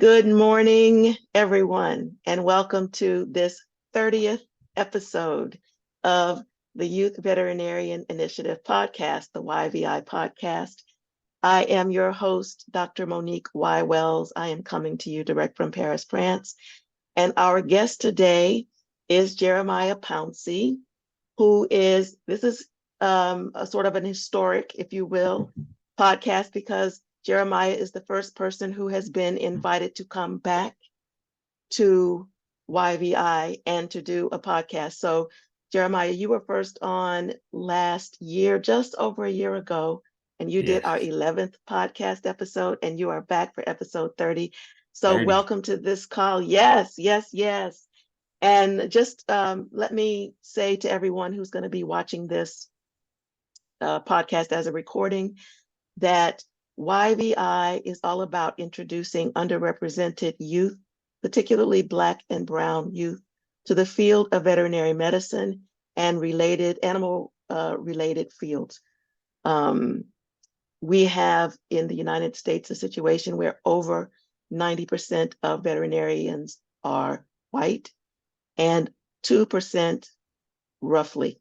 Good morning, everyone, and welcome to this 30th episode of the Youth Veterinarian Initiative podcast, the YVI podcast. I am your host, Dr. Monique Y. Wells. I am coming to you direct from Paris, France. And our guest today is Jeremiah Pouncy, this is a sort of an historic, if you will, podcast because Jeremiah is the first person who has been invited to come back to YVI and to do a podcast. So, Jeremiah, you were first on last year, just over a year ago, and you did our Yes, 11th podcast episode, and you are back for episode 30. So, 30. welcome to this call. Yes, yes, yes. And just let me say to everyone who's going to be watching this podcast as a recording that YVI is all about introducing underrepresented youth, particularly Black and Brown youth, to the field of veterinary medicine and related animal related fields. We have in the United States a situation where over 90% of veterinarians are white and 2% roughly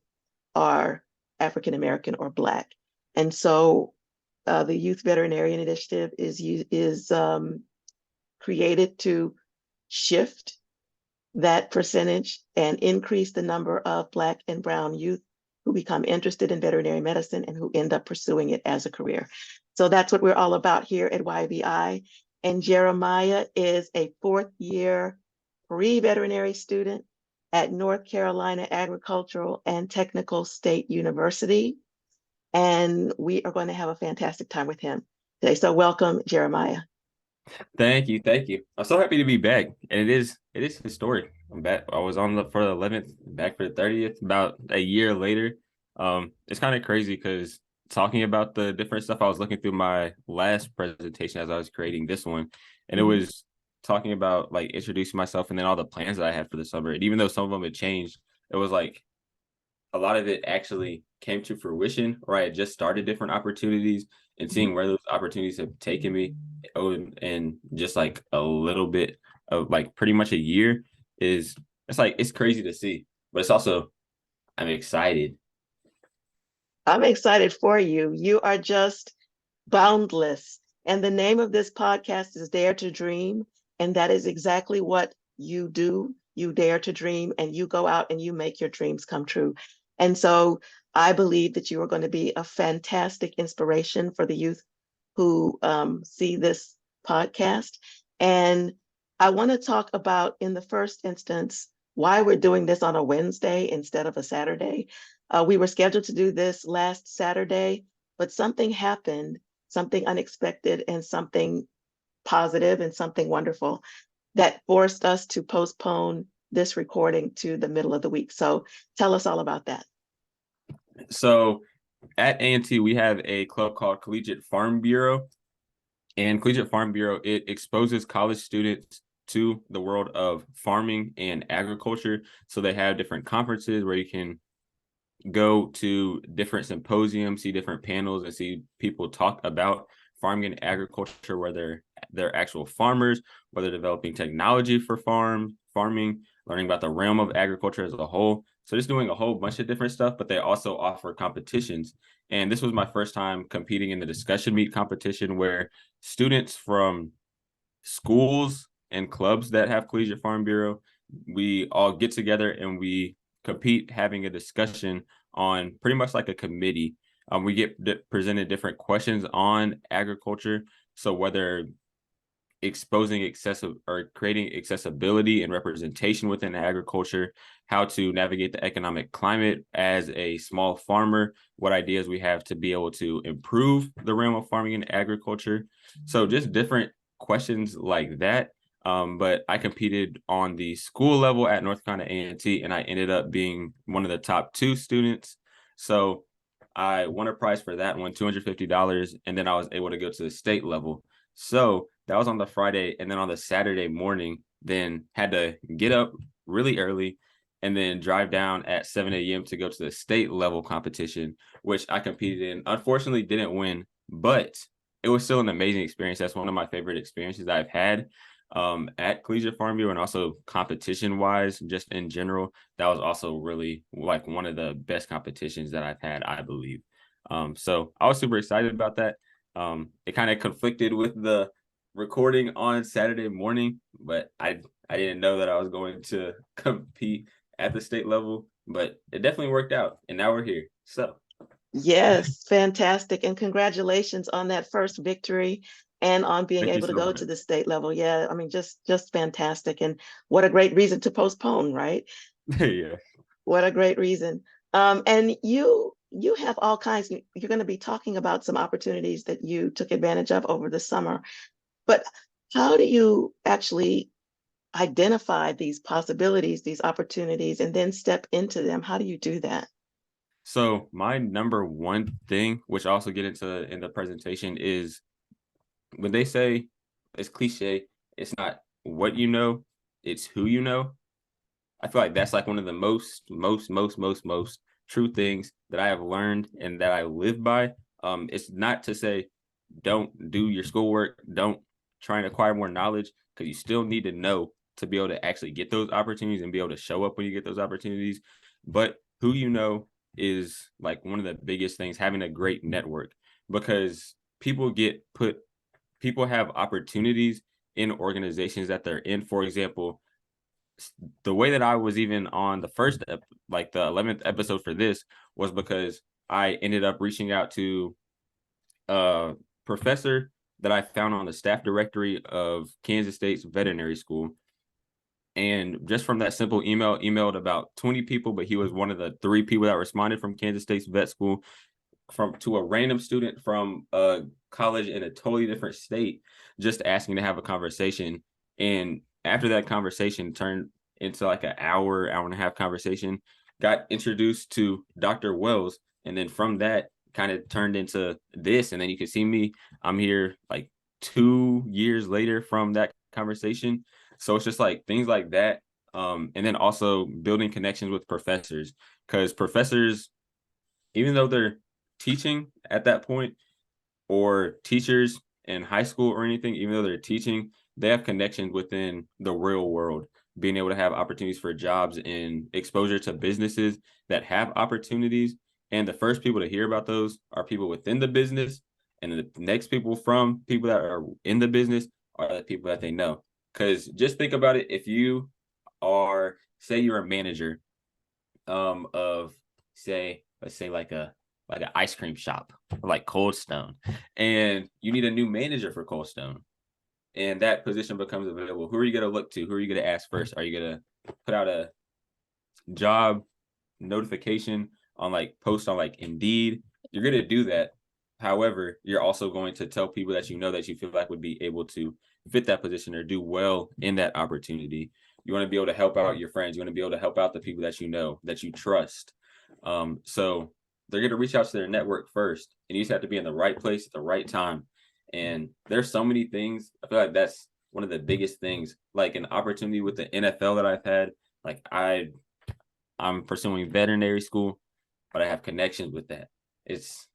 are African American or Black. And so the Youth Veterinarian Initiative is created to shift that percentage and increase the number of Black and Brown youth who become interested in veterinary medicine and who end up pursuing it as a career. So that's what we're all about here at YVI. And Jeremiah is a fourth year pre-veterinary student at North Carolina Agricultural and Technical State University. And we are going to have a fantastic time with him today. So welcome, Jeremiah. Thank you, thank you. I'm so happy to be back, and it is historic. I'm back. I was on for the 11th, back for the 30th, about a year later. It's kind of crazy because talking about the different stuff, I was looking through my last presentation as I was creating this one, and it was talking about like introducing myself and then all the plans that I had for the summer. And even though some of them had changed, it was like a lot of it actually came to fruition, or I had just started different opportunities and seeing where those opportunities have taken me. And just like a little bit of like pretty much a year it's crazy to see, but it's also I'm excited. I'm excited for you. You are just boundless. And the name of this podcast is Dare to Dream. And that is exactly what you do. You dare to dream and you go out and you make your dreams come true. And so I believe that you are going to be a fantastic inspiration for the youth who see this podcast. And I want to talk about, in the first instance, why we're doing this on a Wednesday instead of a Saturday. We were scheduled to do this last Saturday, but something happened, something unexpected and something positive and something wonderful that forced us to postpone this recording to the middle of the week. So tell us all about that. So at A&T, we have a club called Collegiate Farm Bureau. And Collegiate Farm Bureau, it exposes college students to the world of farming and agriculture. So they have different conferences where you can go to different symposiums, see different panels, and see people talk about farming and agriculture, whether they're actual farmers, whether developing technology for farming, learning about the realm of agriculture as a whole. So just doing a whole bunch of different stuff, but they also offer competitions. And this was my first time competing in the discussion meet competition where students from schools and clubs that have Collegiate Farm Bureau, we all get together and we compete having a discussion on pretty much like a committee. We get presented different questions on agriculture. So whether exposing excessive or creating accessibility and representation within agriculture, how to navigate the economic climate as a small farmer, what ideas we have to be able to improve the realm of farming and agriculture. So just different questions like that. But I competed on the school level at North Carolina A&T, and I ended up being one of the top 2 students. So I won a prize for that, won $250, and then I was able to go to the state level. So that was on the Friday, and then on the Saturday morning, then had to get up really early and then drive down at 7 a.m. to go to the state level competition, which I competed in. Unfortunately, didn't win, but it was still an amazing experience. That's one of my favorite experiences I've had. at Collegiate Farm Bureau, and also competition wise, just in general, that was also really like one of the best competitions that I've had, I believe. So I was super excited about that. It kind of conflicted with the recording on Saturday morning, but I didn't know that I was going to compete at the state level, but it definitely worked out, and now we're here. So Yes, fantastic. And congratulations on that first victory and on being thank you able to so go much. to the state level. Yeah, I mean, just fantastic. And what a great reason to postpone, right? Yeah. What a great reason. And you have all kinds, you're going to be talking about some opportunities that you took advantage of over the summer. But how do you actually identify these possibilities, these opportunities, and then step into them? How do you do that? So my number one thing, which I also get into in the presentation, is when they say it's cliche, it's not what you know, it's who you know. I feel like that's like one of the most true things that I have learned and that I live by. It's not to say don't do your schoolwork, don't try and acquire more knowledge, because you still need to know to be able to actually get those opportunities and be able to show up when you get those opportunities. But who you know is like one of the biggest things, having a great network, because people have opportunities in organizations that they're in. For example, the way that I was even on the like the 11th episode for this was because I ended up reaching out to a professor that I found on the staff directory of Kansas State's veterinary school. And just from that simple emailed about 20 people, but he was one of the 3 people that responded from Kansas State's vet school, from to a random student from a college in a totally different state, just asking to have a conversation. And after that conversation turned into like an hour and a half conversation, got introduced to Dr. Wells. And then from that kind of turned into this. And then you can see me, I'm here like 2 years later from that conversation. So it's just like things like that. And then also building connections with professors, because professors, even though they're teaching at that point, or teachers in high school or anything, even though they're teaching, they have connections within the real world, being able to have opportunities for jobs and exposure to businesses that have opportunities. And the first people to hear about those are people within the business. And the next people from people that are in the business are the people that they know. Because just think about it. If you are, say you're a manager of, say, let's say like an ice cream shop like Cold Stone, and you need a new manager for Cold Stone, and that position becomes available. Who are you going to look to? Who are you going to ask first? Are you going to put out a job notification on like post on like Indeed? You're going to do that. However, you're also going to tell people that you know that you feel like would be able to fit that position or do well in that opportunity. You want to be able to help out your friends. You want to be able to help out the people that you know, that you trust. So they're going to reach out to their network first, and you just have to be in the right place at the right time. And there's so many things. I feel like that's one of the biggest things, like an opportunity with the NFL that I've had. Like I'm pursuing veterinary school, but I have connections with that. It's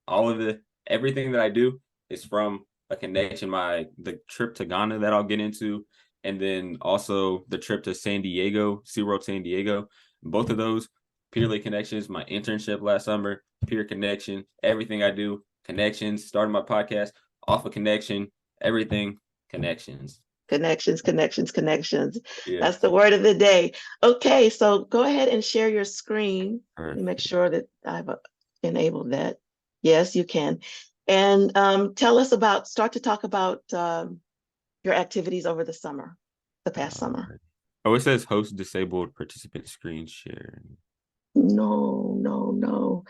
all of everything that I do is from a connection. The trip to Ghana that I'll get into, and then also the trip to San Diego, SeaWorld San Diego. Both of those purely connections. My internship last summer, peer connection. Everything I do, connections. Starting my podcast off a connection. Everything connections. Connections, connections, connections. Yeah. That's the word of the day. Okay, so go ahead and share your screen. Let me make Perfect. sure that I've enabled that. Yes, you can. And start to talk about your activities over the summer, the past summer. Alright. Oh, it says host disabled participant screen share. No, no, no.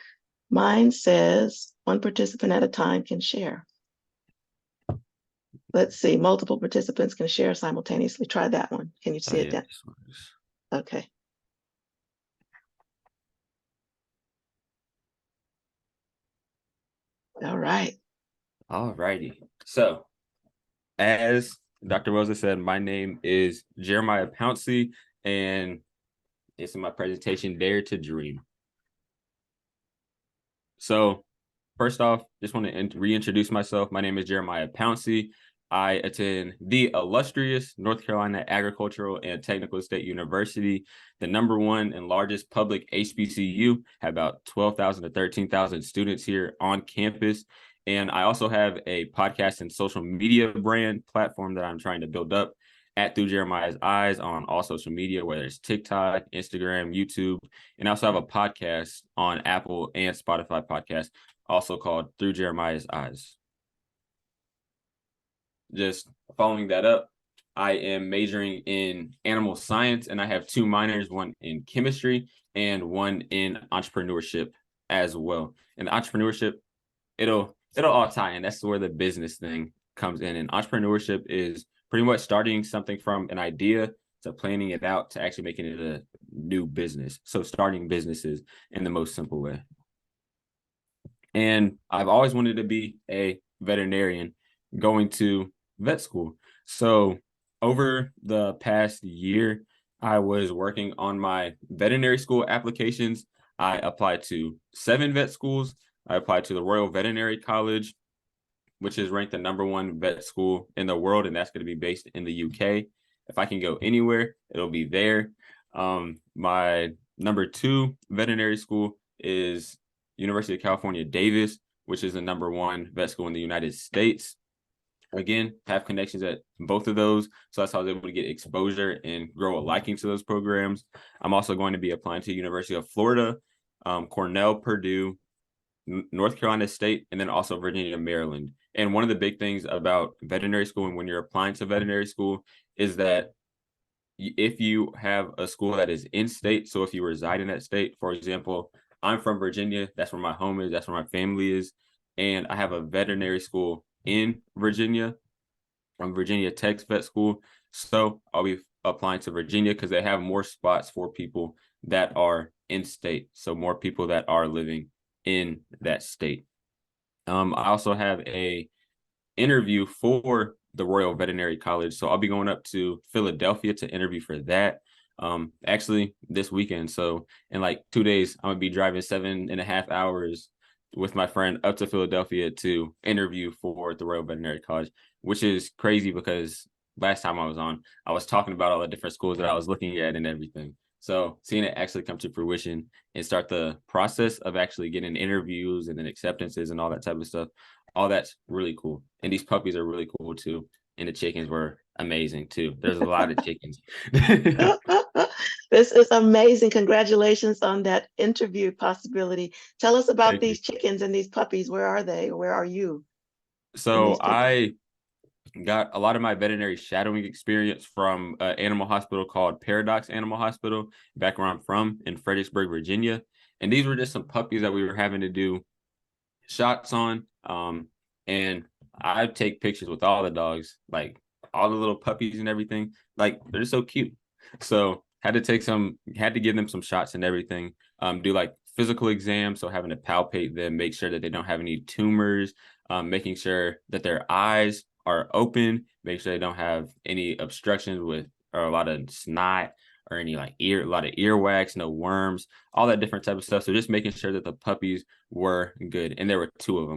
Mine says one participant at a time can share. Let's see, multiple participants can share simultaneously. Try that one. Can you Oh see it yeah, then? this one is. Okay. All right. All righty. So, as Dr. Rosa said, my name is Jeremiah Pouncy, and this is my presentation, Dare to Dream. So, first off, just want to reintroduce myself. My name is Jeremiah Pouncy. I attend the illustrious North Carolina Agricultural and Technical State University, the #1 and largest public HBCU, have about 12,000 to 13,000 students here on campus. And I also have a podcast and social media brand platform that I'm trying to build up at Through Jeremiah's Eyes on all social media, whether it's TikTok, Instagram, YouTube. And I also have a podcast on Apple and Spotify podcast, also called Through Jeremiah's Eyes. Just following that up, I am majoring in animal science, and I have 2 minors, one in chemistry and one in entrepreneurship as well. And entrepreneurship, it'll all tie in. That's where the business thing comes in. And entrepreneurship is pretty much starting something from an idea to planning it out to actually making it a new business. So starting businesses in the most simple way. And I've always wanted to be a veterinarian, going to vet school. So over the past year, I was working on my veterinary school applications. I applied to 7 vet schools. I applied to the Royal Veterinary College, which is ranked the #1 vet school in the world, and that's going to be based in the UK. If I can go anywhere, it'll be there. My #2 veterinary school is University of California, Davis, which is the #1 vet school in the United States. Again, have connections at both of those. So that's how I was able to get exposure and grow a liking to those programs. I'm also going to be applying to University of Florida, Cornell, Purdue, North Carolina State, and then also Virginia, Maryland. And one of the big things about veterinary school and when you're applying to veterinary school is that if you have a school that is in state, so if you reside in that state, for example, I'm from Virginia, that's where my home is, that's where my family is, and I have a veterinary school in Virginia, from Virginia Tech's vet school. So I'll be applying to Virginia because they have more spots for people that are in state. So more people that are living in that state. I also have a interview for the Royal Veterinary College. So I'll be going up to Philadelphia to interview for that. Actually this weekend. So in like 2 days, I'm gonna be driving 7.5 hours with my friend up to Philadelphia to interview for the Royal Veterinary College, which is crazy because last time I was on, I was talking about all the different schools that I was looking at and everything. So seeing it actually come to fruition and start the process of actually getting interviews and then acceptances and all that type of stuff, all that's really cool. And these puppies are really cool too. And the chickens were amazing too. There's a lot of chickens. This is amazing. Congratulations on that interview possibility. Tell us about Thank you. these chickens and these puppies. Where are they? Where are you in So these pictures? I got a lot of my veterinary shadowing experience from an animal hospital called Paradox Animal Hospital, back where I'm from in Fredericksburg, Virginia. And these were just some puppies that we were having to do shots on. And I take pictures with all the dogs, like all the little puppies and everything. Like they're so cute. So had to give them some shots and everything. Do like physical exams, so having to palpate them, make sure that they don't have any tumors, making sure that their eyes are open, make sure they don't have any obstructions with or a lot of snot or any like a lot of earwax, no worms, all that different type of stuff. So just making sure that the puppies were good. And there were 2 of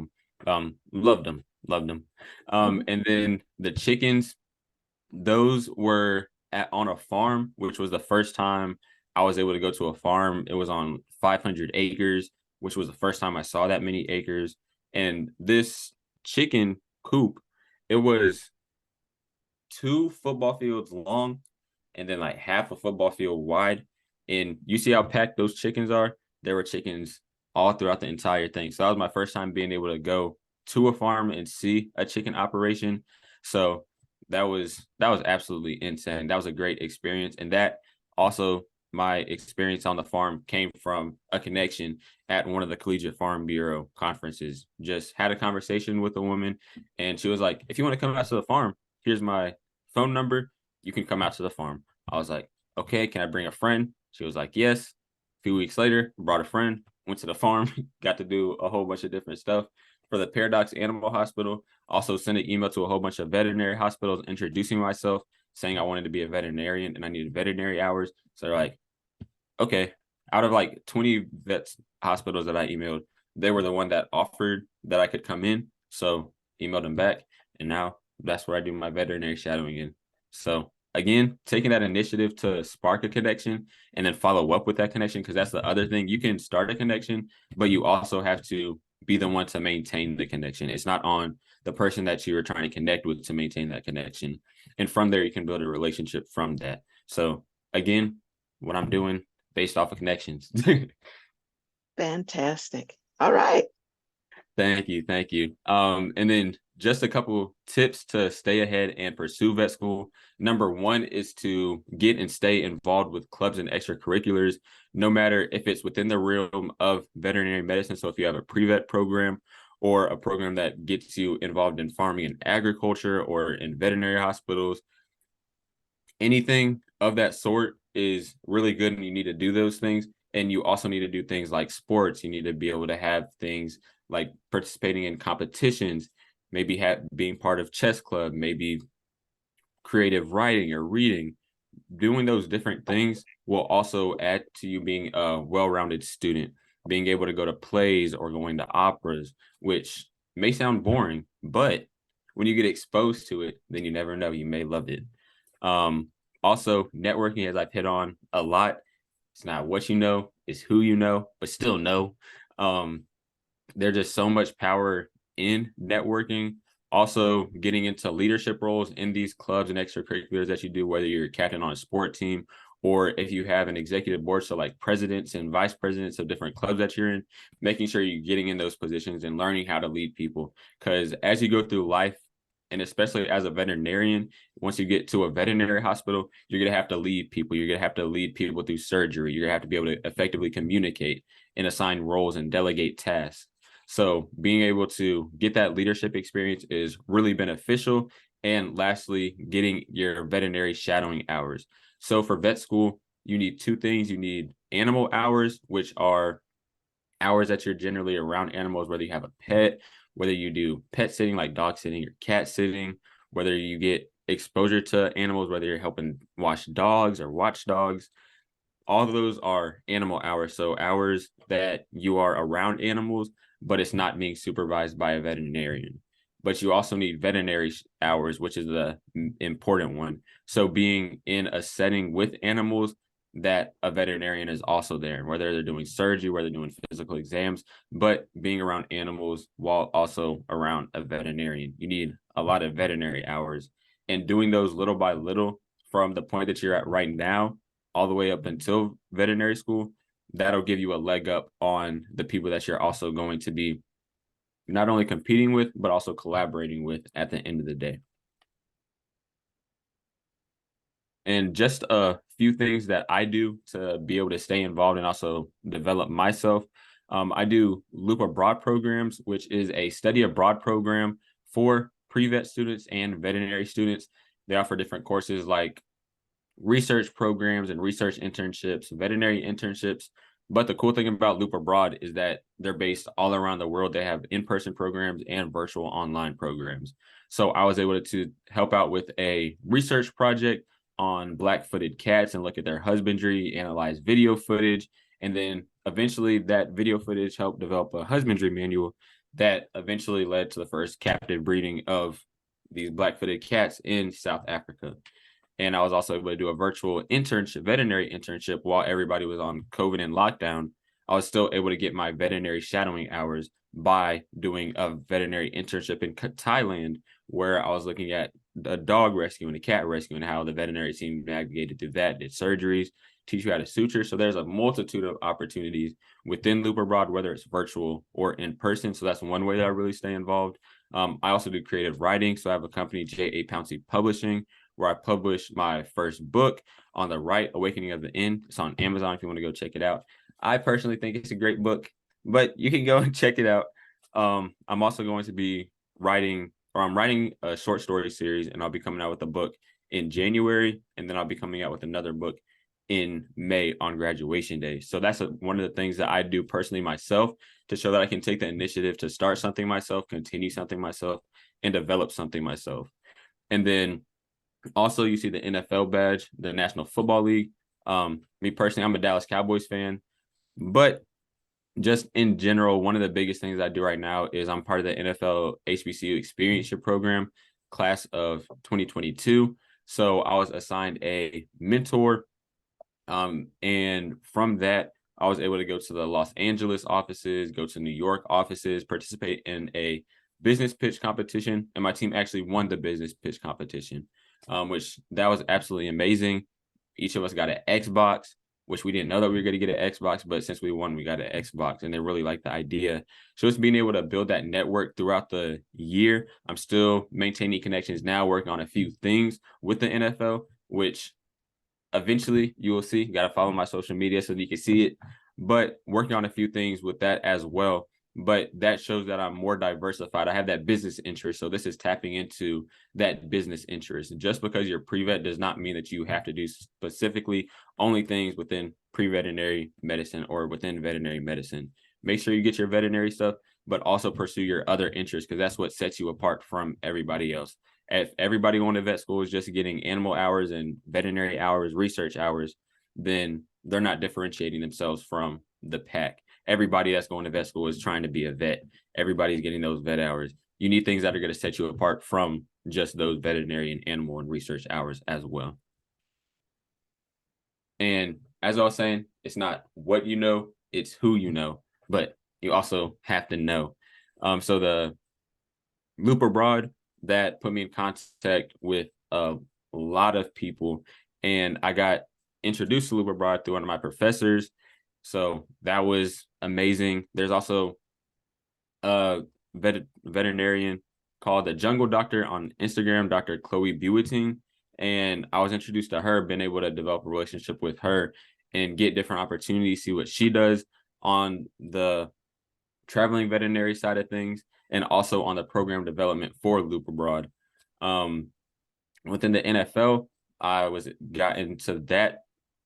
them. Loved them. And then the chickens, those were on a farm, which was the first time I was able to go to a farm. It was on 500 acres, which was the first time I saw that many acres. And this chicken coop, it was 2 football fields long and then like half a football field wide. And you see how packed those chickens are? There were chickens all throughout the entire thing. So that was my first time being able to go to a farm and see a chicken operation. So that was absolutely insane. That was a great experience. And that also, my experience on the farm came from a connection at one of the Collegiate Farm Bureau conferences. Just had a conversation with a woman and she was like, if you want to come out to the farm, here's my phone number. You can come out to the farm. I was like, okay, can I bring a friend? She was like, yes. A few weeks later, brought a friend, went to the farm, got to do a whole bunch of different stuff for the Paradox Animal Hospital. Also sent an email to a whole bunch of veterinary hospitals introducing myself, saying I wanted to be a veterinarian and I needed veterinary hours. So they're like, okay, out of like 20 vets hospitals that I emailed, they were the one that offered that I could come in. So emailed them back. And now that's where I do my veterinary shadowing in. So again, taking that initiative to spark a connection and then follow up with that connection, because that's the other thing. You can start a connection, but you also have to be the one to maintain the connection. It's not on the person that you are trying to connect with to maintain that connection. And from there, you can build a relationship from that. So again, what I'm doing based off of connections. Fantastic. All right. Thank you. Thank you. And then just a couple tips to stay ahead and pursue vet school. Number one is to get and stay involved with clubs and extracurriculars, no matter if it's within the realm of veterinary medicine. So if you have a pre-vet program or a program that gets you involved in farming and agriculture or in veterinary hospitals, anything of that sort is really good, and you need to do those things. And you also need to do things like sports. You need to be able to have things like participating in competitions, maybe being part of chess club, maybe creative writing or reading. Doing those different things will also add to you being a well-rounded student, being able to go to plays or going to operas, which may sound boring, but when you get exposed to it, then you never know, you may love it. Also, networking, as I've hit on a lot, it's not what you know, it's who you know, but still know. There's just so much power in networking. Also, getting into leadership roles in these clubs and extracurriculars that you do, whether you're a captain on a sport team or if you have an executive board, so like presidents and vice presidents of different clubs that you're in, making sure you're getting in those positions and learning how to lead people. Because as you go through life, and especially as a veterinarian, once you get to a veterinary hospital, you're going to have to lead people. You're going to have to lead people through surgery. You're going to have to be able to effectively communicate and assign roles and delegate tasks. So being able to get that leadership experience is really beneficial. And lastly, getting your veterinary shadowing hours. So for vet school, you need two things. You need animal hours, which are hours that you're generally around animals, whether you have a pet, whether you do pet sitting like dog sitting or cat sitting, whether you get exposure to animals, whether you're helping wash dogs or watch dogs. All of those are animal hours. So hours that you are around animals, but it's not being supervised by a veterinarian. But you also need veterinary hours, which is the important one. So being in a setting with animals that a veterinarian is also there, whether they're doing surgery, whether they're doing physical exams, but being around animals while also around a veterinarian. You need a lot of veterinary hours, and doing those little by little from the point that you're at right now all the way up until veterinary school, that'll give you a leg up on the people that you're also going to be not only competing with, but also collaborating with at the end of the day. And just a few things that I do to be able to stay involved and also develop myself. I do Loop Abroad programs, which is a study abroad program for pre-vet students and veterinary students. They offer different courses like research programs and research internships, veterinary internships. But the cool thing about Loop Abroad is that they're based all around the world. They have in-person programs and virtual online programs. So I was able to help out with a research project on black-footed cats and look at their husbandry, analyze video footage, and then eventually that video footage helped develop a husbandry manual that eventually led to the first captive breeding of these black-footed cats in South Africa. And I was also able to do a virtual internship, veterinary internship, while everybody was on COVID and lockdown. I was still able to get my veterinary shadowing hours by doing a veterinary internship in Thailand, where I was looking at a dog rescue and a cat rescue and how the veterinary team navigated through that, did surgeries, teach you how to suture. So there's a multitude of opportunities within Loop Abroad, whether it's virtual or in person. So that's one way that I really stay involved. I also do creative writing. So I have a company, J.A. Pouncy Publishing, where I published my first book, On the Right, Awakening of the End. It's on Amazon if you want to go check it out. I personally think it's a great book, but you can go and check it out. I'm also going to be I'm writing a short story series, and I'll be coming out with a book in January, and then I'll be coming out with another book in May on graduation day. So that's one of the things that I do personally myself to show that I can take the initiative to start something myself, continue something myself, and develop something myself. And then also, you see the NFL badge, the National Football League. Me personally, I'm a Dallas Cowboys fan, but just in general, one of the biggest things I do right now is I'm part of the NFL HBCU Experience Year program. class of 2022. So I was assigned a mentor. And from that, I was able to go to the Los Angeles offices, go to New York offices, participate in a business pitch competition. And my team actually won the business pitch competition, which that was absolutely amazing. Each of us got an Xbox, which we didn't know that we were going to get an Xbox, but since we won, we got an Xbox, and they really liked the idea. So it's being able to build that network throughout the year. I'm still maintaining connections now, working on a few things with the NFL, which eventually you will see. You got to follow my social media so that you can see it, but working on a few things with that as well. But that shows that I'm more diversified. I have that business interest. So this is tapping into that business interest. Just because you're pre-vet does not mean that you have to do specifically only things within pre-veterinary medicine or within veterinary medicine. Make sure you get your veterinary stuff, but also pursue your other interests, because that's what sets you apart from everybody else. If everybody going to vet school is just getting animal hours and veterinary hours, research hours, then they're not differentiating themselves from the pack. Everybody that's going to vet school is trying to be a vet. Everybody's getting those vet hours. You need things that are going to set you apart from just those veterinary and animal and research hours as well. And as I was saying, it's not what you know, it's who you know, but you also have to know. So the Loop Abroad, that put me in contact with a lot of people, and I got introduced to Loop Abroad through one of my professors. So that was amazing. There's also a veterinarian called the Jungle Doctor on Instagram, Dr. Chloe Buiting. And I was introduced to her, been able to develop a relationship with her and get different opportunities, see what she does on the traveling veterinary side of things, and also on the program development for Loop Abroad. Within the NFL, I got into that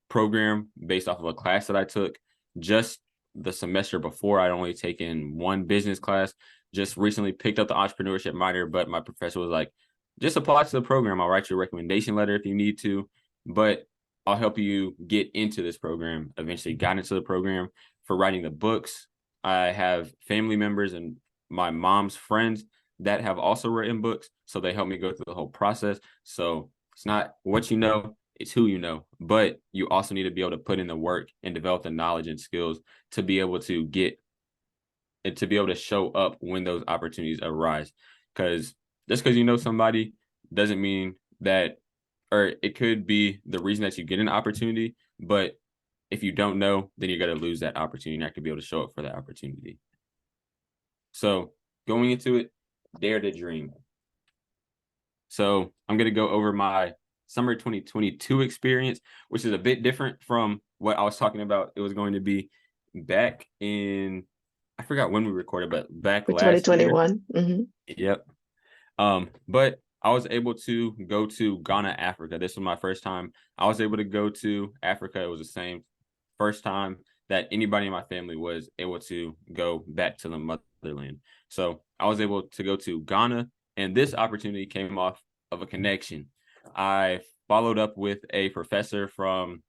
program based off of a class that I took just the semester before. I'd only taken one business class, just recently picked up the entrepreneurship minor, but my professor was like, just apply to the program. I'll write you a recommendation letter if you need to, but I'll help you get into this program. Eventually got into the program for writing the books. I have family members and my mom's friends that have also written books, so they help me go through the whole process. So it's not what you know, it's who you know, but you also need to be able to put in the work and develop the knowledge and skills to be able to get and to be able to show up when those opportunities arise. Because just because you know somebody doesn't mean that, or it could be the reason that you get an opportunity, but if you don't know, then you're going to lose that opportunity. You're not going to be able to show up for that opportunity. So going into it, dare to dream. So I'm going to go over my summer 2022 experience, which is a bit different from what I was talking about. It was going to be back in, I forgot when we recorded, but back last 2021. year. Mm-hmm. Yep. But I was able to go to Ghana, Africa. This was my first time I was able to go to Africa. It was the same first time that anybody in my family was able to go back to the motherland. So I was able to go to Ghana, and this opportunity came off of a connection. I followed up with a professor from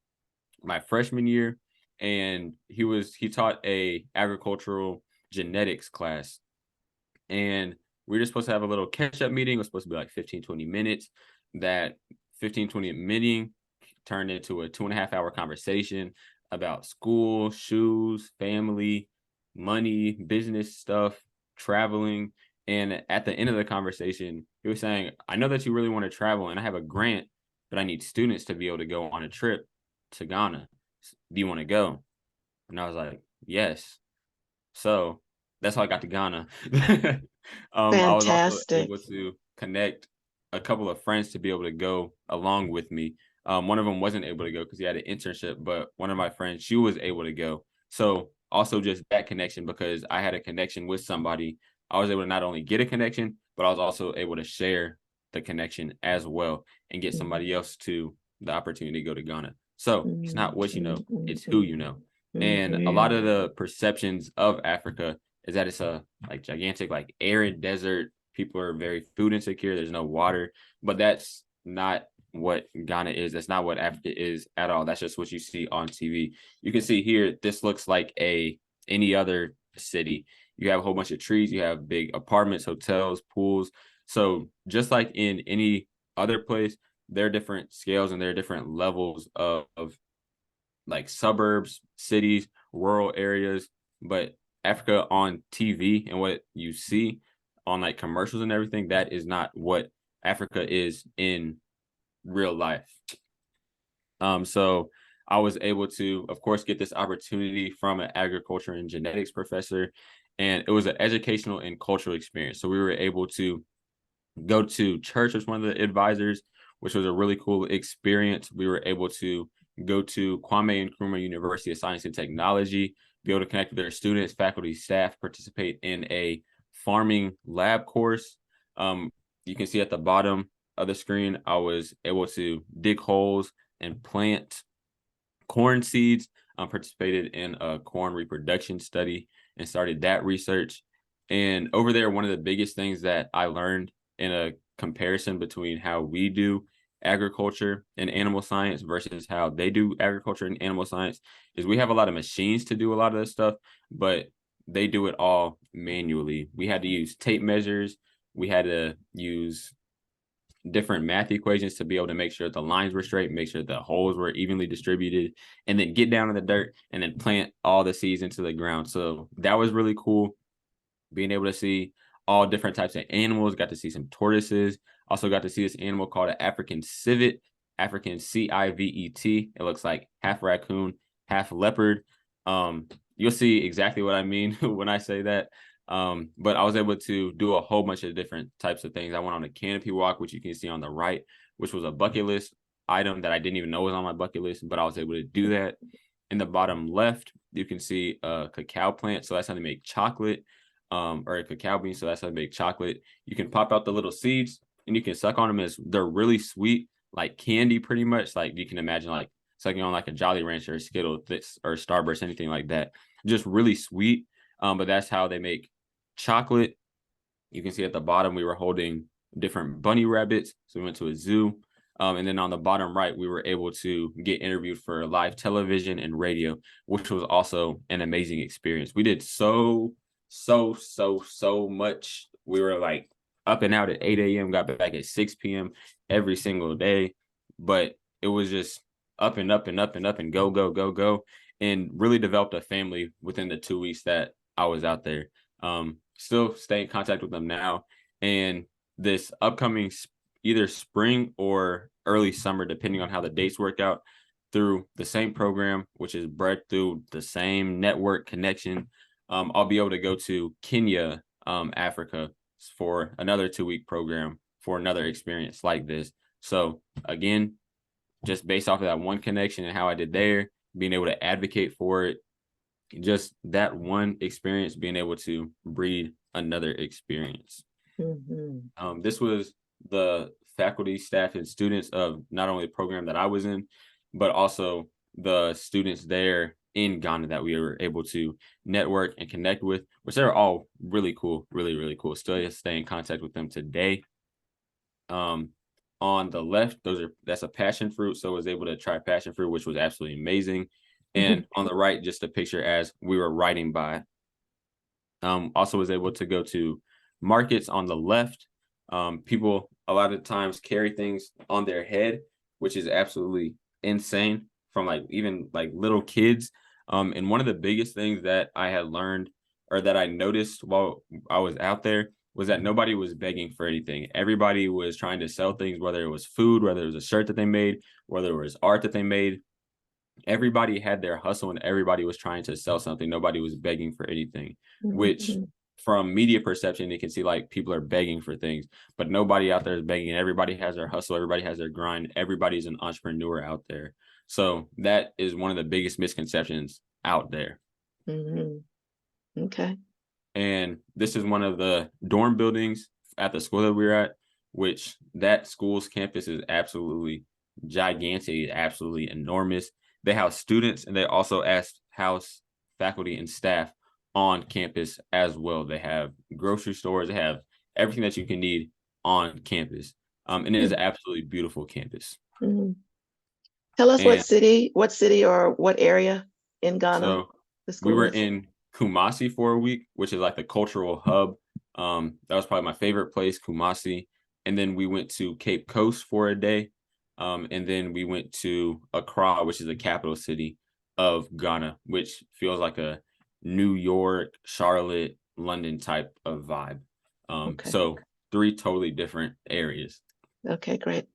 my freshman year, and he taught a agricultural genetics class. And we were just supposed to have a little catch-up meeting. It was supposed to be like 15, 20 minutes. That 15, 20 meeting turned into a 2.5-hour conversation about school, shoes, family, money, business stuff, traveling. And at the end of the conversation, he was saying, I know that you really want to travel, and I have a grant, but I need students to be able to go on a trip to Ghana. Do you want to go? And I was like, yes. So that's how I got to Ghana. I was also Fantastic. able to connect a couple of friends to be able to go along with me. One of them wasn't able to go because he had an internship, but one of my friends, she was able to go. So also just that connection, because I had a connection with somebody, I was able to not only get a connection, but I was also able to share the connection as well and get somebody else to the opportunity to go to Ghana. So it's not what you know, it's who you know. And a lot of the perceptions of Africa is that it's a like gigantic, like arid desert. People are very food insecure. There's no water, but that's not what Ghana is. That's not what Africa is at all. That's just what you see on TV. You can see here, this looks like any other city. you have a whole bunch of trees, you have big apartments, hotels, pools. So just like in any other place, there are different scales and there are different levels of like suburbs, cities, rural areas. But Africa on TV and what you see on like commercials and everything, that is not what Africa is in real life. So I was able to, of course, get this opportunity from an agriculture and genetics professor, and it was an educational and cultural experience. So we were able to go to church with one of the advisors, which was a really cool experience. We were able to go to Kwame Nkrumah University of Science and Technology, be able to connect with their students, faculty, staff, participate in a farming lab course. You can see at the bottom of the screen, I was able to dig holes and plant corn seeds. Participated in a corn reproduction study and started that research. And over there, one of the biggest things that I learned in a comparison between how we do agriculture and animal science versus how they do agriculture and animal science is we have a lot of machines to do a lot of this stuff, but they do it all manually. We had to use tape measures. We had to use different math equations to be able to make sure the lines were straight, make sure the holes were evenly distributed, and then get down in the dirt and then plant all the seeds into the ground. So that was really cool, being able to see all different types of animals. Got to see some tortoises. Also got to see this animal called an African civet, African civet. It looks like half raccoon, half leopard. You'll see exactly what I mean when I say that. But I was able to do a whole bunch of different types of things. I went on a canopy walk, which you can see on the right, which was a bucket list item that I didn't even know was on my bucket list, but I was able to do that. In the bottom left, you can see a cacao plant. So that's how they make chocolate, or a cacao bean. So that's how they make chocolate. You can pop out the little seeds and you can suck on them as they're really sweet, like candy, pretty much. Like you can imagine like sucking on like a Jolly Rancher or Skittles or Starburst, anything like that. Just really sweet. But that's how they make chocolate. You can see at the bottom, we were holding different bunny rabbits. So we went to a zoo. And then on the bottom right, we were able to get interviewed for live television and radio, which was also an amazing experience. We did so much. We were like up and out at 8 a.m., got back at 6 p.m. every single day. But it was just up and up and up and up and go, go, go, go. And really developed a family within the 2 weeks that I was out there. Still stay in contact with them now. And this upcoming either spring or early summer, depending on how the dates work out, through the same program, which is bred through the same network connection, I'll be able to go to Kenya, Africa, for another 2-week program for another experience like this. So again, just based off of that one connection and how I did there, being able to advocate for it, just that one experience being able to breed another experience. Mm-hmm. This was the faculty, staff, and students of not only the program that I was in, but also the students there in Ghana that we were able to network and connect with, which they're all really cool, really, really cool. Still stay in contact with them today. On the left, that's a passion fruit. So I was able to try passion fruit, which was absolutely amazing. And on the right, just a picture as we were riding by. Also was able to go to markets on the left. People a lot of times carry things on their head, which is absolutely insane, from like even like little kids. And one of the biggest things that I had learned, or that I noticed while I was out there, was that nobody was begging for anything. Everybody was trying to sell things, whether it was food, whether it was a shirt that they made, whether it was art that they made. Everybody had their hustle and everybody was trying to sell something. Nobody was begging for anything, which from media perception, you can see like people are begging for things, but nobody out there is begging. Everybody has their hustle. Everybody has their grind. Everybody's an entrepreneur out there. So that is one of the biggest misconceptions out there. Mm-hmm. Okay. And this is one of the dorm buildings at the school that we're at, which that school's campus is absolutely gigantic, absolutely enormous. They house students and they also house faculty and staff on campus as well. They have grocery stores, they have everything that you can need on campus. And it is an absolutely beautiful campus. Mm-hmm. Tell us what city or what area in Ghana So the we school were is. in Kumasi for a week, which is like the cultural hub. That was probably my favorite place, Kumasi. And then we went to Cape Coast for a day. And then we went to Accra, which is the capital city of Ghana, which feels like a New York, Charlotte, London type of vibe. Okay. So 3 totally different areas. Okay, great.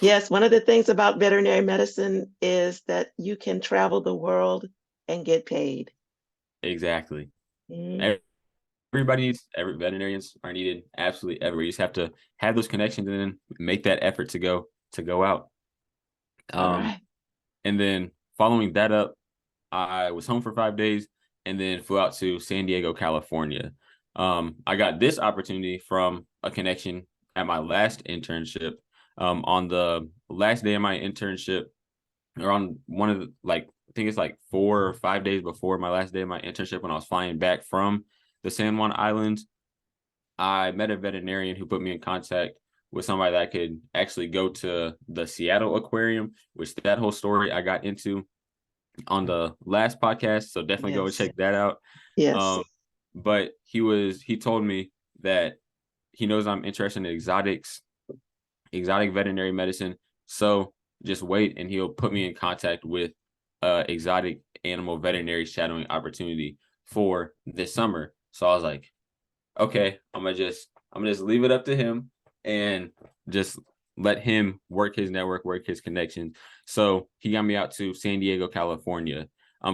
Yes, one of the things about veterinary medicine is that you can travel the world and get paid. Exactly. Mm, Every veterinarians are needed absolutely everywhere. You just have to have those connections and then make that effort to go out. all Um, right. and then following that up, I was home for 5 days and then flew out to San Diego, California. I got this opportunity from a connection at my last internship. On the last day of my internship, or on one of the, like, I think it's like 4 or 5 days before my last day of my internship, when I was flying back from the San Juan Islands, I met a veterinarian who put me in contact with somebody that could actually go to the Seattle Aquarium, which that whole story I got into on the last podcast. So definitely go and Yes. check that out. Yes. Um, but he told me that he knows I'm interested in exotic veterinary medicine. So just wait and he'll put me in contact with exotic animal veterinary shadowing opportunity for this summer. So I was like, okay, I'm gonna just leave it up to him and just let him work his network, work his connections. So he got me out to San Diego, California,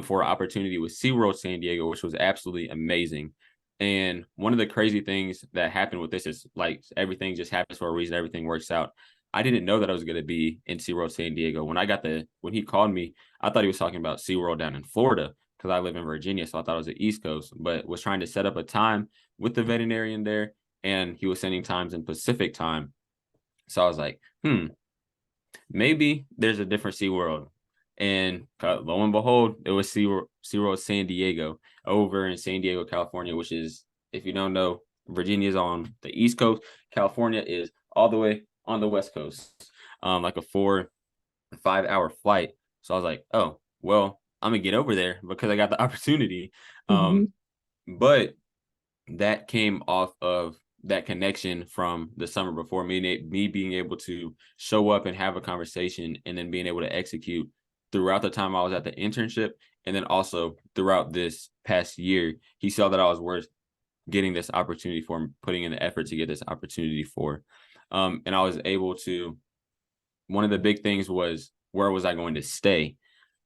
for an opportunity with SeaWorld San Diego, which was absolutely amazing. And one of the crazy things that happened with this is, like, everything just happens for a reason, everything works out. I didn't know that I was going to be in SeaWorld San Diego. When he called me, I thought he was talking about SeaWorld down in Florida because I live in Virginia. So I thought it was the East Coast, but was trying to set up a time with the veterinarian there, and he was sending times in Pacific time. So I was like, maybe there's a different SeaWorld. And lo and behold, it was SeaWorld San Diego over in San Diego, California, which is, if you don't know, Virginia is on the East Coast. California is all the way on the West Coast, like a 4 or 5 hour flight. So I was like, oh, well, I'm going to get over there because I got the opportunity. Mhm. But that came off of that connection from the summer before, me being able to show up and have a conversation, and then being able to execute throughout the time I was at the internship, and then also throughout this past year. He saw that I was worth getting this opportunity for, putting in the effort to get this opportunity for. And I was able to, one of the big things was, where was I going to stay?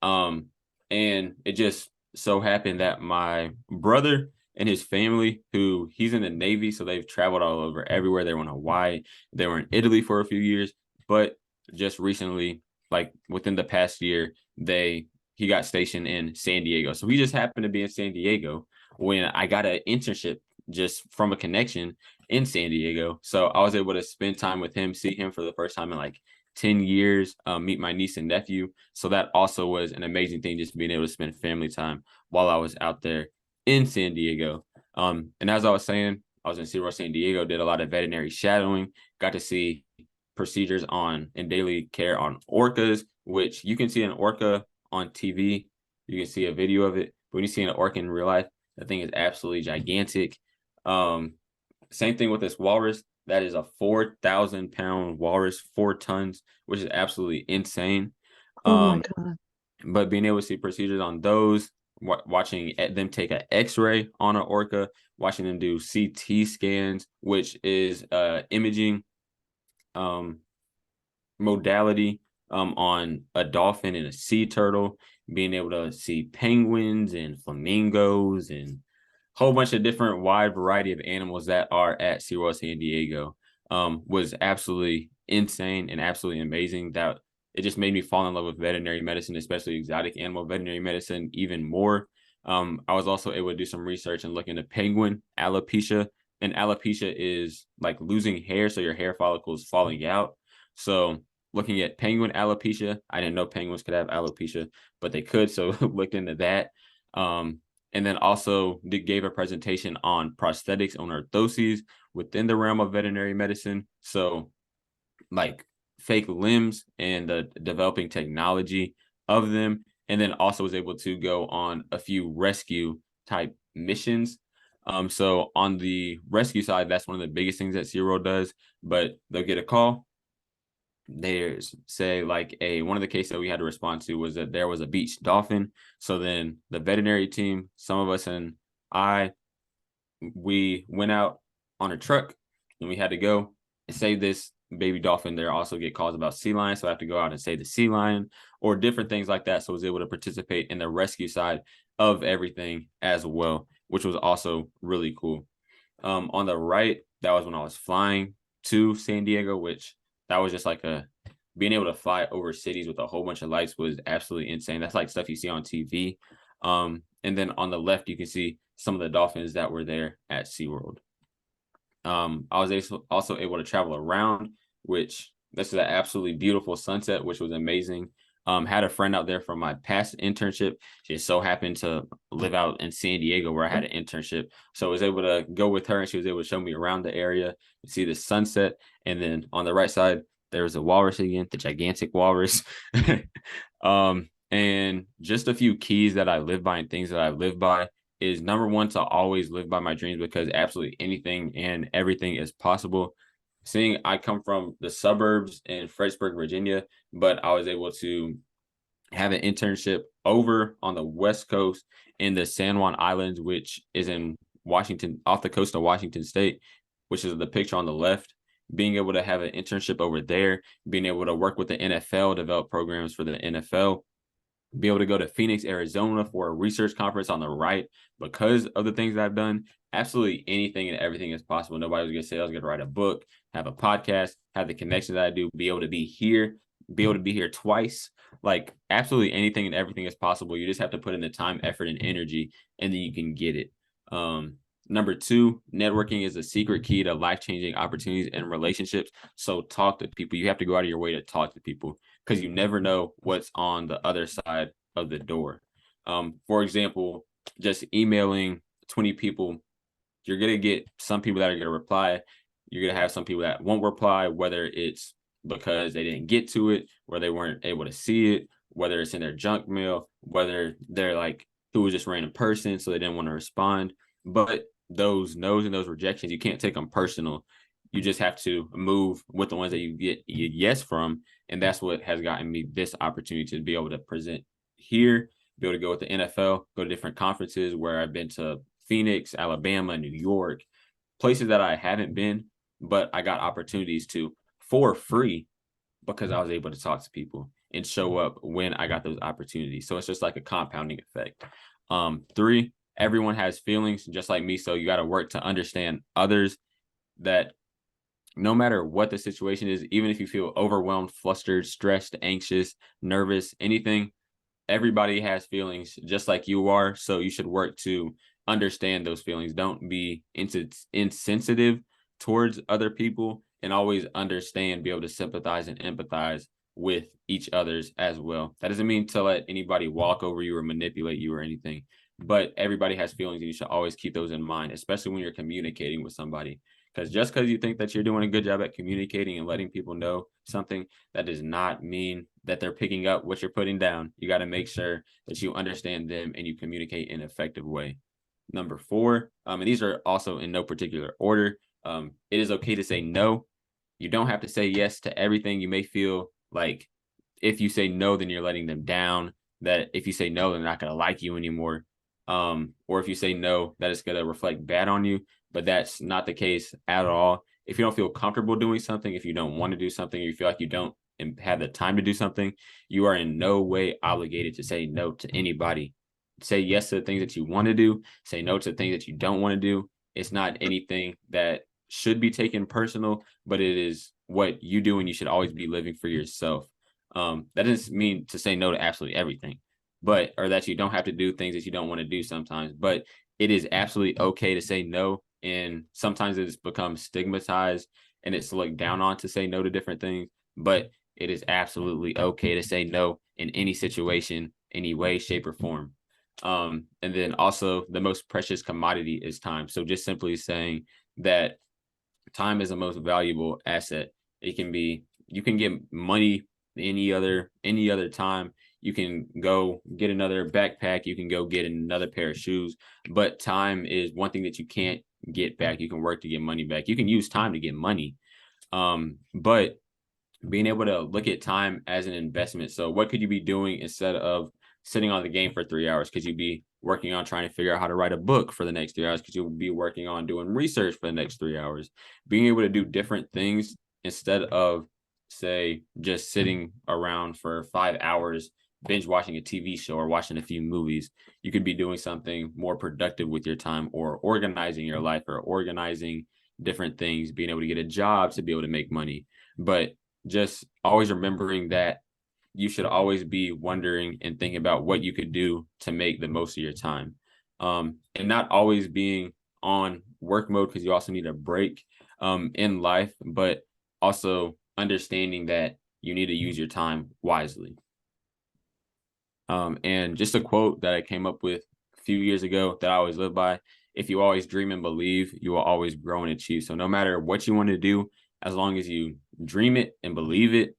And it just so happened that my brother and his family, who he's in the Navy, so they've traveled all over everywhere. They were in Hawaii, they were in Italy for a few years, but just recently, like within the past year, he got stationed in San Diego. So we just happened to be in San Diego when I got an internship just from a connection in San Diego. So I was able to spend time with him, see him for the first time in like 10 years, meet my niece and nephew. So that also was an amazing thing, just being able to spend family time while I was out there in San Diego. And as I was saying, I was in SeaWorld San Diego, did a lot of veterinary shadowing, got to see procedures on and daily care on orcas, which you can see an orca on TV. You can see a video of it. But when you see an orca in real life, the thing is absolutely gigantic. Same thing with this walrus. That is a 4,000 pound walrus, 4 tons, which is absolutely insane. Oh my Um, God. but being able to see procedures on those, watching them take an X-ray on an orca, watching them do CT scans, which is imaging um, modality on a dolphin and a sea turtle, being able to see penguins and flamingos and whole bunch of different wide variety of animals that are at SeaWorld San Diego, was absolutely insane and absolutely amazing. That it just made me fall in love with veterinary medicine, especially exotic animal veterinary medicine, even more. I was also able to do some research and look into penguin alopecia. And alopecia is like losing hair, so your hair follicles falling out. So looking at penguin alopecia, I didn't know penguins could have alopecia, but they could. So looked into that. And then also gave a presentation on prosthetics on orthoses within the realm of veterinary medicine. So like fake limbs and the developing technology of them. And then also was able to go on a few rescue type missions. So on the rescue side, that's one of the biggest things that SeaWorld does, but they'll get a call. There's say like one of the cases that we had to respond to was that there was a beached dolphin. So then the veterinary team, some of us and we went out on a truck and we had to go and save this baby dolphin. There also get calls about sea lions, so I have to go out and save the sea lion or different things like that. So I was able to participate in the rescue side of everything as well, which was also really cool. On the right, that was when I was flying to San Diego, which that was just like being able to fly over cities with a whole bunch of lights was absolutely insane. That's like stuff you see on TV. And then on the left, you can see some of the dolphins that were there at SeaWorld. I was also able to travel around, which this is an absolutely beautiful sunset, which was amazing. Had a friend out there from my past internship. She just so happened to live out in San Diego where I had an internship. So I was able to go with her and she was able to show me around the area and see the sunset. And then on the right side, there was a walrus again, the gigantic walrus. And just a few keys that I live by and things that I live by is number one, to always live by my dreams, because absolutely anything and everything is possible. Seeing I come from the suburbs in Fredericksburg, Virginia, but I was able to have an internship over on the West Coast in the San Juan Islands, which is in Washington, off the coast of Washington State, which is the picture on the left. Being able to have an internship over there, being able to work with the NFL, develop programs for the NFL, be able to go to Phoenix, Arizona for a research conference on the right because of the things that I've done. Absolutely anything and everything is possible. Nobody was going to say I was going to write a book, have a podcast, have the connections that I do, be able to be here twice. Like absolutely anything and everything is possible. You just have to put in the time, effort, and energy, and then you can get it. Number two, networking is a secret key to life-changing opportunities and relationships. So talk to people. You have to go out of your way to talk to people because you never know what's on the other side of the door. For example, just emailing 20 people, you're going to get some people that are going to reply. You're going to have some people that won't reply, whether it's because they didn't get to it, or they weren't able to see it, whether it's in their junk mail, whether they're like, who was just a random person, so they didn't want to respond. But those no's and those rejections, you can't take them personal. You just have to move with the ones that you get yes from. And that's what has gotten me this opportunity to be able to present here, be able to go with the NFL, go to different conferences where I've been to Phoenix, Alabama, New York, places that I haven't been, but I got opportunities to for free because I was able to talk to people and show up when I got those opportunities. So it's just like a compounding effect. Three, everyone has feelings just like me. So you got to work to understand others, that no matter what the situation is, even if you feel overwhelmed, flustered, stressed, anxious, nervous, anything, everybody has feelings just like you are. So you should work to understand those feelings. Don't be insensitive towards other people, and always understand, be able to sympathize and empathize with each other's as well. That doesn't mean to let anybody walk over you or manipulate you or anything, but everybody has feelings and you should always keep those in mind, especially when you're communicating with somebody. Because just because you think that you're doing a good job at communicating and letting people know something, that does not mean that they're picking up what you're putting down. You got to make sure that you understand them and you communicate in an effective way. Number four, and these are also in no particular order, it is okay to say no. You don't have to say yes to everything. You may feel like if you say no, then you're letting them down. That if you say no, they're not going to like you anymore. Or if you say no, that it's going to reflect bad on you. But that's not the case at all. If you don't feel comfortable doing something, if you don't want to do something, or you feel like you don't have the time to do something, you are in no way obligated to say no to anybody. Say yes to the things that you want to do. Say no to the things that you don't want to do. It's not anything that should be taken personal, but it is what you do, and you should always be living for yourself. That doesn't mean to say no to absolutely everything, or that you don't have to do things that you don't want to do sometimes, but it is absolutely okay to say no. And sometimes it's become stigmatized and it's looked down on to say no to different things, but it is absolutely okay to say no in any situation, any way, shape, or form. And then also the most precious commodity is time. So just simply saying that time is the most valuable asset. It can be, you can get money any other time. You can go get another backpack. You can go get another pair of shoes. But time is one thing that you can't get back. You can work to get money back. You can use time to get money. But being able to look at time as an investment. So what could you be doing instead of sitting on the game for 3 hours? Could you be working on trying to figure out how to write a book for the next 3 hours? Could you be working on doing research for the next 3 hours? Being able to do different things instead of, say, just sitting around for 5 hours, binge watching a TV show or watching a few movies. You could be doing something more productive with your time, or organizing your life, or organizing different things, being able to get a job to be able to make money. But just always remembering that you should always be wondering and thinking about what you could do to make the most of your time. And not always being on work mode, because you also need a break in life, but also understanding that you need to use your time wisely. And just a quote that I came up with a few years ago that I always live by: if you always dream and believe, you will always grow and achieve. So no matter what you want to do, as long as you dream it and believe it,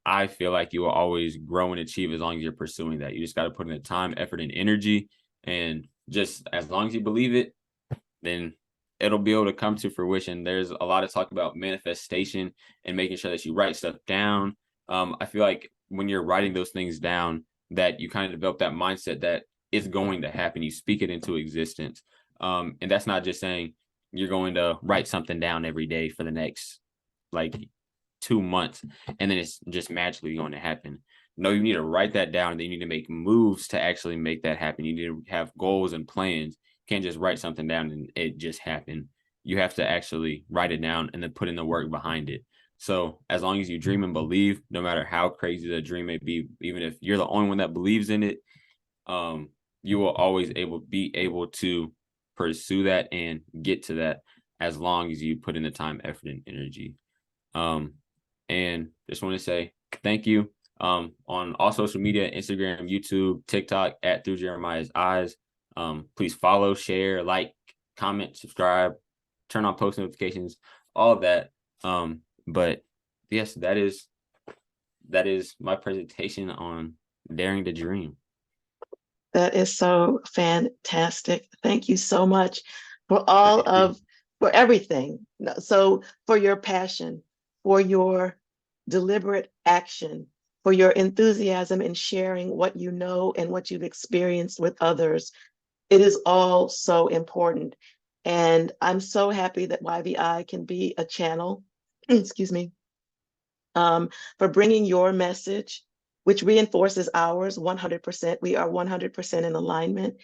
I feel like you will always grow and achieve as long as you're pursuing that. You just got to put in the time, effort, and energy. And just as long as you believe it, then it'll be able to come to fruition. There's a lot of talk about manifestation and making sure that you write stuff down. I feel like when you're writing those things down, that you kind of develop that mindset that it's going to happen. You speak it into existence. And that's not just saying you're going to write something down every day for the next like 2 months and then it's just magically going to happen. No, you need to write that down, and then you need to make moves to actually make that happen. You need to have goals and plans. You can't just write something down and it just happen. You have to actually write it down and then put in the work behind it. So as long as you dream and believe, no matter how crazy the dream may be, even if you're the only one that believes in it, you will always be able to pursue that and get to that, as long as you put in the time, effort, and energy. And just want to say thank you. On all social media, Instagram, YouTube, TikTok, at Through Jeremiah's Eyes. Please follow, share, like, comment, subscribe, turn on post notifications, all of that. But yes, that is my presentation on daring to dream. That is so fantastic. Thank you so much for for everything. So for your passion, for your deliberate action, for your enthusiasm in sharing what you know and what you've experienced with others. It is all so important. And I'm so happy that YVI can be a channel, excuse me, for bringing your message, which reinforces ours 100%. We are 100% in alignment,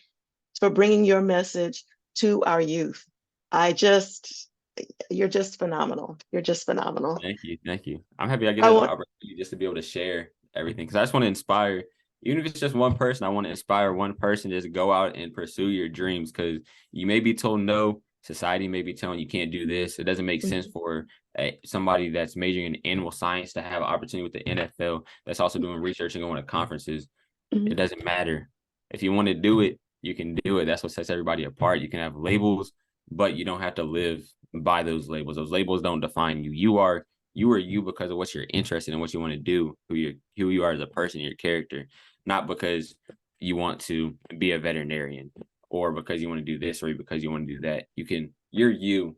for bringing your message to our youth. You're just phenomenal. You're just phenomenal. Thank you. Thank you. I'm happy I get an opportunity just to be able to share everything, because I just want to inspire, even if it's just one person. I want to inspire one person to just go out and pursue your dreams, because you may be told no. Society may be telling you can't do this. It doesn't make sense for somebody that's majoring in animal science to have an opportunity with the NFL, that's also doing research and going to conferences. It doesn't matter. If you want to do it, you can do it. That's what sets everybody apart. You can have labels, but you don't have to live by those labels. Those labels don't define you. You are you because of what you're interested in, what you want to do, who you are as a person, your character, not because you want to be a veterinarian, or because you want to do this, or because you want to do that. You're you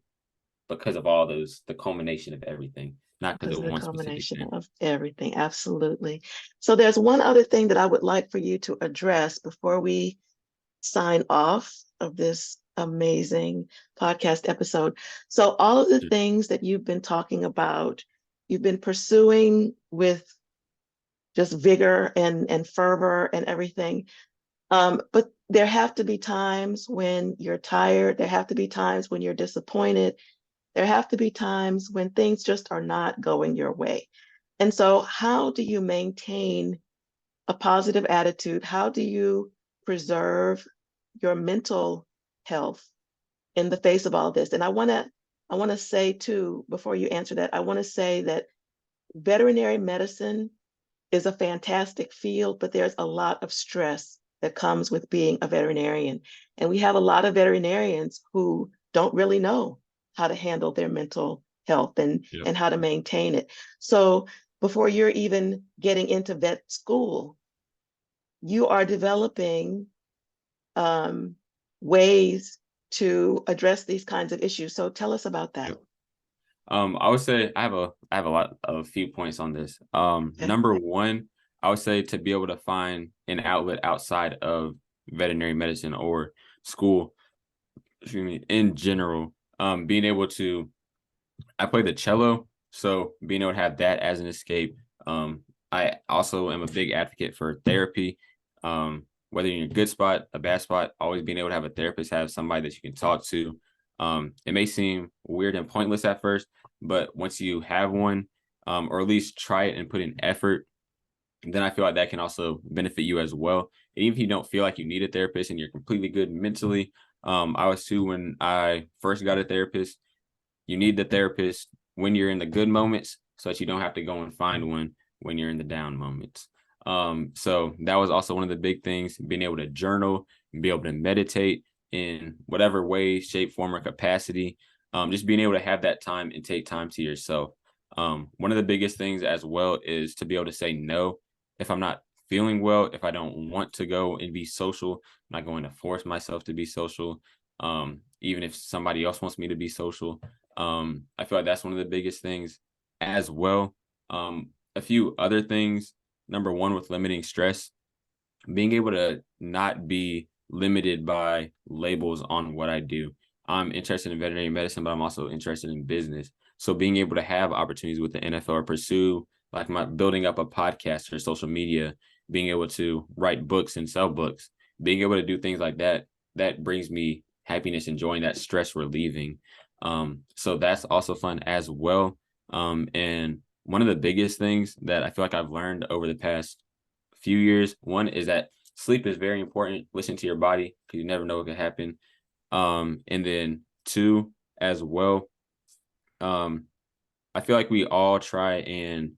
because of all those, the culmination of everything, not because of one specific thing. Of everything. Absolutely. So there's one other thing that I would like for you to address before we sign off of this amazing podcast episode. So all of the things that you've been talking about, you've been pursuing with just vigor and fervor and everything. But there have to be times when you're tired. There have to be times when you're disappointed. There have to be times when things just are not going your way. And so how do you maintain a positive attitude? How do you preserve your mental health in the face of all this? And I want to say too, before you answer that, I want to say that veterinary medicine is a fantastic field, but there's a lot of stress that comes with being a veterinarian. And we have a lot of veterinarians who don't really know how to handle their mental health and how to maintain it. So before you're even getting into vet school, you are developing ways to address these kinds of issues. So tell us about that. Yep. I would say I have a few points on this. Okay. Number one, I would say to be able to find an outlet outside of veterinary medicine or school, excuse me, in general. Being able to, I play the cello, so being able to have that as an escape. I also am a big advocate for therapy. Whether you're in a good spot, a bad spot, always being able to have a therapist, have somebody that you can talk to. It may seem weird and pointless at first, but once you have one, or at least try it and put in effort, then I feel like that can also benefit you as well. And even if you don't feel like you need a therapist and you're completely good mentally, I was too when I first got a therapist. You need the therapist when you're in the good moments so that you don't have to go and find one when you're in the down moments. So that was also one of the big things, being able to journal and be able to meditate in whatever way, shape, form, or capacity. Just being able to have that time and take time to yourself. One of the biggest things as well is to be able to say no if I'm not feeling well, if I don't want to go and be social. I'm not going to force myself to be social. Even if somebody else wants me to be social. I feel like that's one of the biggest things as well. A few other things. Number one, with limiting stress, being able to not be limited by labels on what I do. I'm interested in veterinary medicine, but I'm also interested in business. So being able to have opportunities with the NFL or pursue like my building up a podcast or social media, being able to write books and sell books, being able to do things like that, that brings me happiness, enjoying that stress relieving. So that's also fun as well. And one of the biggest things that I feel like I've learned over the past few years, one is that sleep is very important. Listen to your body because you never know what could happen. And then two, as well, I feel like we all try and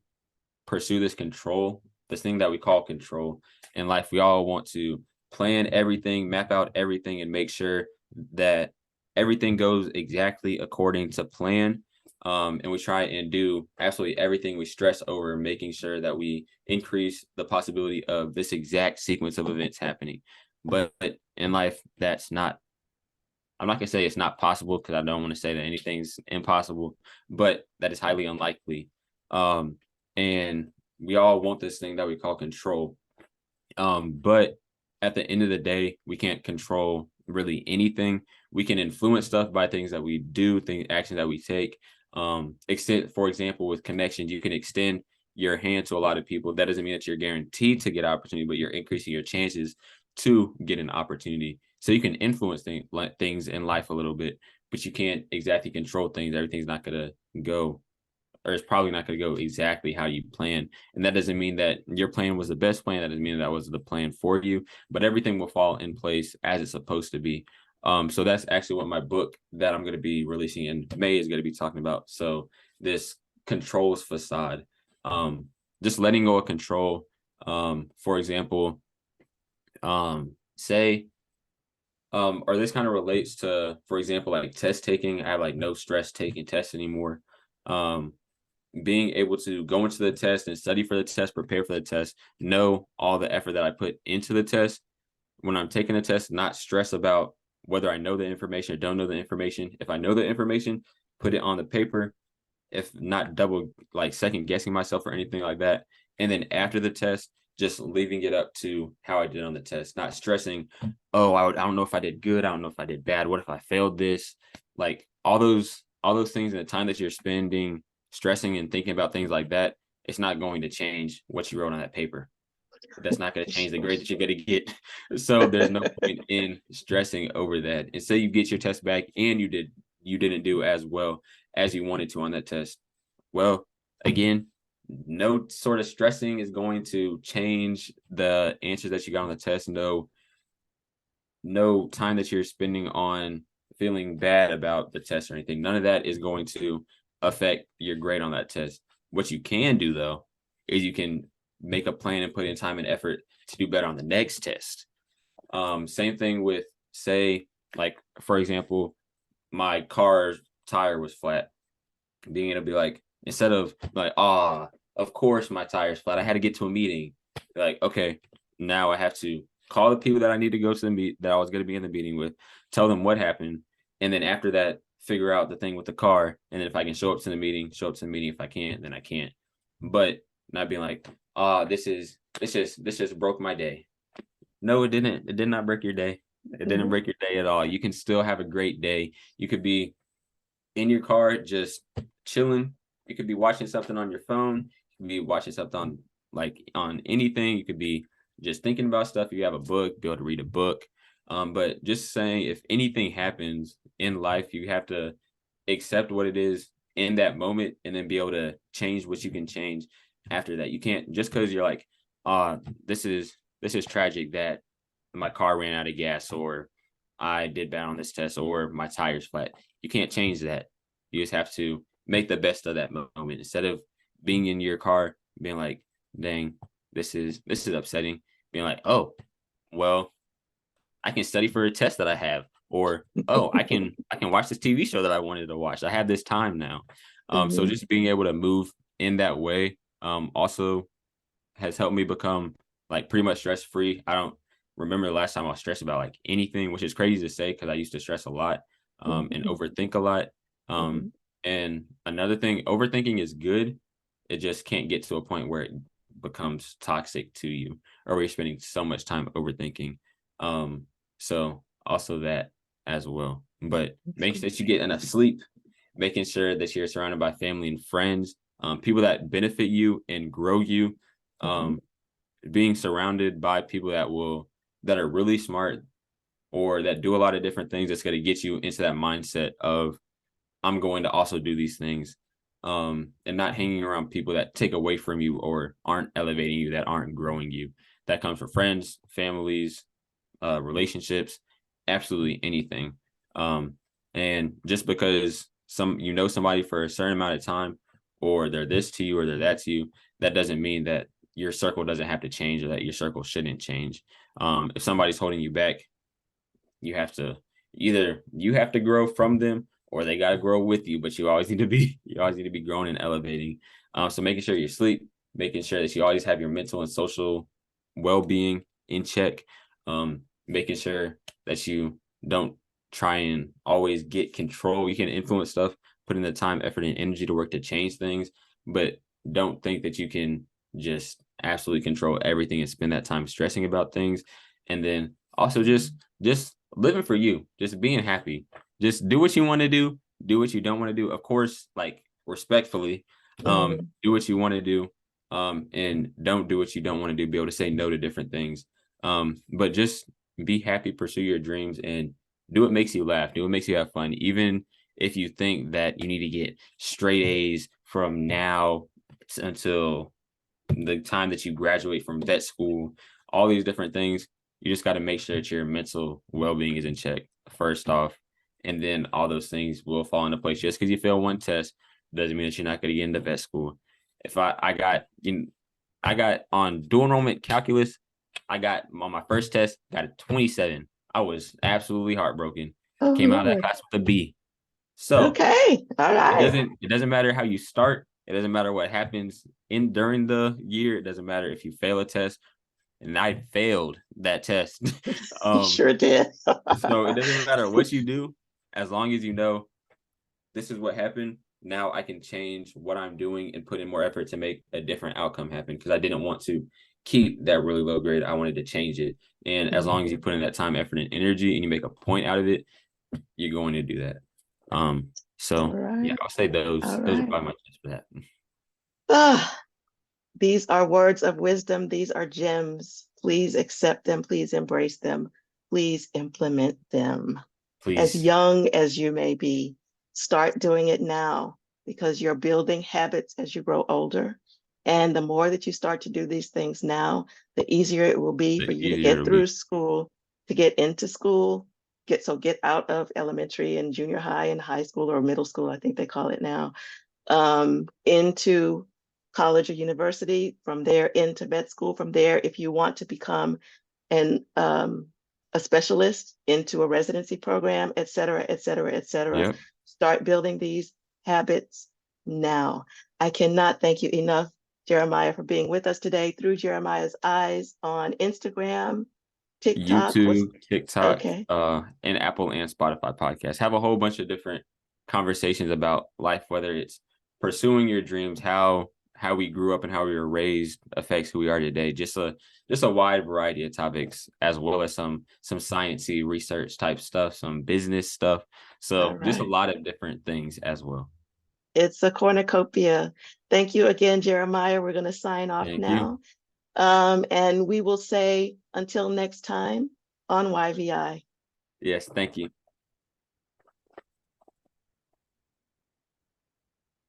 pursue this thing that we call control in life. We all want to plan everything, map out everything, and make sure that everything goes exactly according to plan. And we try and do absolutely everything. We stress over making sure that we increase the possibility of this exact sequence of events happening. But in life, that's not, I'm not going to say it's not possible because I don't want to say that anything's impossible, but that is highly unlikely. And we all want this thing that we call control. But at the end of the day, we can't control really anything. We can influence stuff by things that we do, actions that we take. Extend, for example, with connections, you can extend your hand to a lot of people. That doesn't mean that you're guaranteed to get opportunity, but you're increasing your chances to get an opportunity. So you can influence things in life a little bit, but you can't exactly control things. Everything's not going to go, or it's probably not going to go exactly how you plan. And that doesn't mean that your plan was the best plan. That doesn't mean that was the plan for you, but everything will fall in place as it's supposed to be. So that's actually what my book that I'm going to be releasing in May is going to be talking about. So this controls facade, just letting go of control. For example, say, or this kind of relates to, for example, like test taking. I have like no stress taking tests anymore. Being able to go into the test and study for the test, prepare for the test, know all the effort that I put into the test. When I'm taking the test, not stress about whether I know the information or don't know the information. If I know the information, put it on the paper. If not double, like second guessing myself or anything like that. And then after the test, just leaving it up to how I did on the test, not stressing, oh, I don't know if I did good. I don't know if I did bad. What if I failed this? Like all those things in the time that you're spending stressing and thinking about things like that, it's not going to change what you wrote on that paper. That's not going to change the grade that you're going to get. So there's no point in stressing over that. And say you get your test back and you didn't do as well as you wanted to on that test. Well, again, no sort of stressing is going to change the answers that you got on the test. No time that you're spending on feeling bad about the test or anything. None of that is going to affect your grade on that test. What you can do though is you can make a plan and put in time and effort to do better on the next test. Same thing with, say, like, for example, my car's tire was flat. Being able to be like, instead of like, of course my tire's flat. I had to get to a meeting. Like, okay, now I have to call the people that I need to go to the meet that I was going to be in the meeting with, tell them what happened, and then after that, figure out the thing with the car. And then if I can show up to the meeting, show up to the meeting. If I can't, then I can't. But not being like, this just broke my day. No, it didn't. It did not break your day. It didn't break your day at all. You can still have a great day. You could be in your car just chilling. You could be watching something on your phone. You could be watching something on anything. You could be just thinking about stuff. You have a book, be able to read a book. But just saying, if anything happens in life, you have to accept what it is in that moment and then be able to change what you can change after that. You can't just because you're like, this is tragic that my car ran out of gas, or I did bad on this test, or my tire's flat. You can't change that. You just have to make the best of that moment instead of being in your car being like, dang, this is upsetting. Being like, oh, well, I can study for a test that I have, or oh, I can watch this TV show that I wanted to watch. I have this time now. So just being able to move in that way also has helped me become like pretty much stress free. I don't remember the last time I was stressed about like anything, which is crazy to say because I used to stress a lot and overthink a lot. And another thing, overthinking is good. It just can't get to a point where it becomes toxic to you, or where you're spending so much time overthinking. So also that as well. But make sure that you get enough sleep, making sure that you're surrounded by family and friends, people that benefit you and grow you, being surrounded by people that are really smart or that do a lot of different things that's going to get you into that mindset of I'm going to also do these things, and not hanging around people that take away from you or aren't elevating you, that aren't growing you. That comes from friends, families, relationships, absolutely anything. And just because somebody for a certain amount of time, or they're this to you or they're that to you, that doesn't mean that your circle doesn't have to change or that your circle shouldn't change. If somebody's holding you back, you have to grow from them, or they got to grow with you. But you always need to be growing and elevating. So making sure you sleep, making sure that you always have your mental and social well-being in check, making sure that you don't try and always get control. You can influence stuff, put in the time, effort, and energy to work to change things, but don't think that you can just absolutely control everything and spend that time stressing about things. And then also just living for you, just being happy. Just do what you want to do what you don't want to do. Of course, like respectfully, do what you want to do, and don't do what you don't want to do. Be able to say no to different things. But just be happy, pursue your dreams, and do what makes you laugh. Do what makes you have fun. Even if you think that you need to get straight A's from now until the time that you graduate from vet school, all these different things, you just got to make sure that your mental well-being is in check first off, and then all those things will fall into place. Just because you fail one test doesn't mean that you're not going to get into vet school. If I got on dual enrollment calculus, I got on my first test, got a 27. I was absolutely heartbroken. Came out of that class with a B. So okay, all right. It doesn't matter how you start. It doesn't matter what happens during the year. It doesn't matter if you fail a test. And I failed that test. Sure did. So it doesn't matter what you do, as long as you know this is what happened. Now I can change what I'm doing and put in more effort to make a different outcome happen, because I didn't want to keep that really low grade. I wanted to change it. And as long as you put in that time, effort, and energy, and you make a point out of it, you're going to do that. So right. Yeah, I'll say those are probably my tips for that. These are words of wisdom. These are gems. Please accept them. Please embrace them. Please implement them. Please. As young as you may be, start doing it now, because you're building habits as you grow older. And the more that you start to do these things now, the easier it will be for you to get through school, to get into school, get out of elementary and junior high and high school, or middle school, I think they call it now, into college or university, from there into vet school, from there, if you want to become a specialist, into a residency program, et cetera, et cetera, et cetera. Yep. Start building these habits now. I cannot thank you enough Jeremiah, for being with us today through Jeremiah's Eyes on Instagram, TikTok. YouTube, TikTok, Okay. and Apple and Spotify podcasts. Have a whole bunch of different conversations about life, whether it's pursuing your dreams, how we grew up and how we were raised affects who we are today. Just a wide variety of topics, as well as some sciencey research type stuff, some business stuff. So just a Right. lot of different things as well. It's a cornucopia. Thank you again, Jeremiah. We're going to sign off Thank you. now. And we will say until next time on YVI. Yes, thank you.